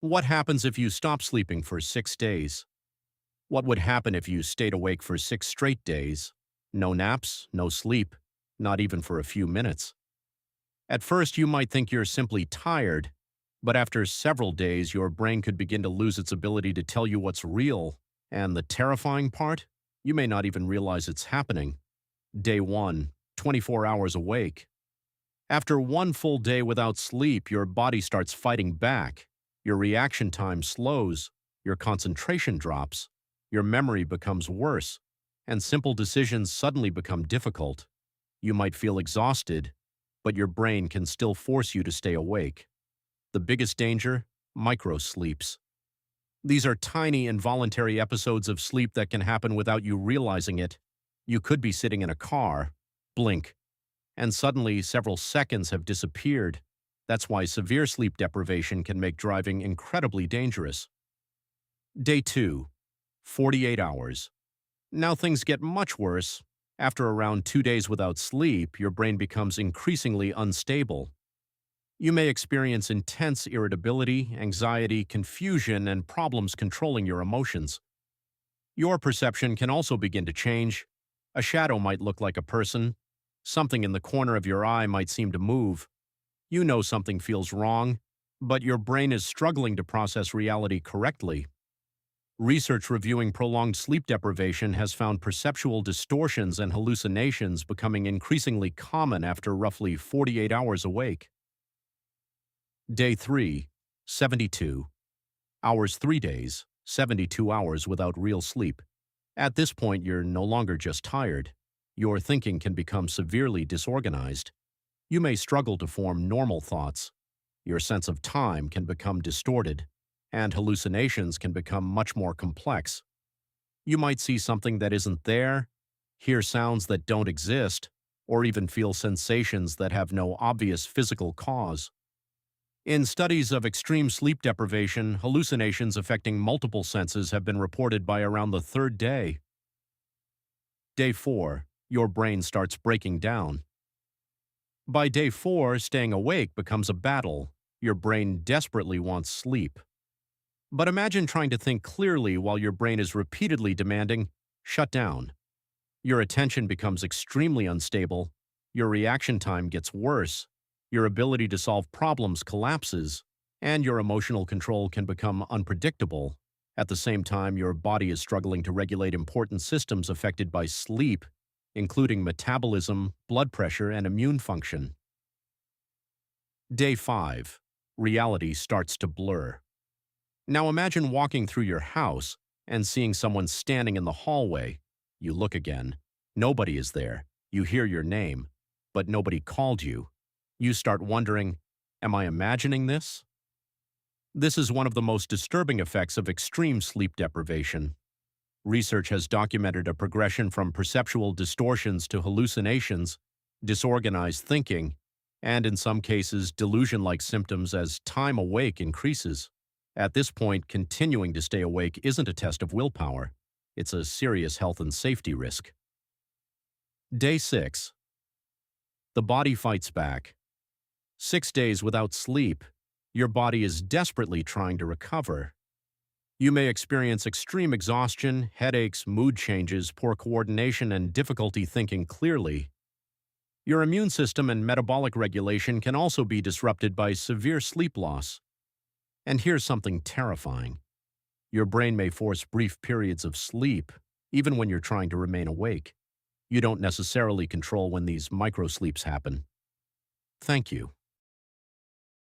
What happens if you stop sleeping for 6 days? What would happen if you stayed awake for 6 straight days? No naps, no sleep, not even for a few minutes. At first, you might think you're simply tired, but after several days, your brain could begin to lose its ability to tell you what's real. And the terrifying part? You may not even realize it's happening. Day 1, 24 hours awake. After one full day without sleep, your body starts fighting back. Your reaction time slows, your concentration drops, your memory becomes worse, and simple decisions suddenly become difficult. You might feel exhausted, but your brain can still force you to stay awake. The biggest danger? Microsleeps. These are tiny involuntary episodes of sleep that can happen without you realizing it. You could be sitting in a car, blink, and suddenly several seconds have disappeared. That's why severe sleep deprivation can make driving incredibly dangerous. Day 2, 48 hours. Now things get much worse. After around 2 days without sleep, your brain becomes increasingly unstable. You may experience intense irritability, anxiety, confusion, and problems controlling your emotions. Your perception can also begin to change. A shadow might look like a person. Something in the corner of your eye might seem to move. You know something feels wrong, but your brain is struggling to process reality correctly. Research reviewing prolonged sleep deprivation has found perceptual distortions and hallucinations becoming increasingly common after roughly 48 hours awake. Day 3, 72 hours, 3 days, 72 hours without real sleep. At this point, you're no longer just tired. Your thinking can become severely disorganized. You may struggle to form normal thoughts. Your sense of time can become distorted, and hallucinations can become much more complex. You might see something that isn't there, hear sounds that don't exist, or even feel sensations that have no obvious physical cause. In studies of extreme sleep deprivation, hallucinations affecting multiple senses have been reported by around the third day. Day 4, your brain starts breaking down. By day 4, staying awake becomes a battle. Your brain desperately wants sleep. But imagine trying to think clearly while your brain is repeatedly demanding, shut down. Your attention becomes extremely unstable, your reaction time gets worse, your ability to solve problems collapses, and your emotional control can become unpredictable. At the same time, your body is struggling to regulate important systems affected by sleep, including metabolism, blood pressure, and immune function. Day 5. Reality starts to blur. Now imagine walking through your house and seeing someone standing in the hallway. You look again. Nobody is there. You hear your name, but nobody called you. You start wondering, am I imagining this? This is one of the most disturbing effects of extreme sleep deprivation. Research has documented a progression from perceptual distortions to hallucinations, disorganized thinking, and in some cases, delusion-like symptoms as time awake increases. At this point, continuing to stay awake isn't a test of willpower. It's a serious health and safety risk. Day 6. The body fights back. 6 days without sleep, your body is desperately trying to recover. You may experience extreme exhaustion, headaches, mood changes, poor coordination, and difficulty thinking clearly. Your immune system and metabolic regulation can also be disrupted by severe sleep loss. And here's something terrifying. Your brain may force brief periods of sleep, even when you're trying to remain awake. You don't necessarily control when these microsleeps happen. Thank you.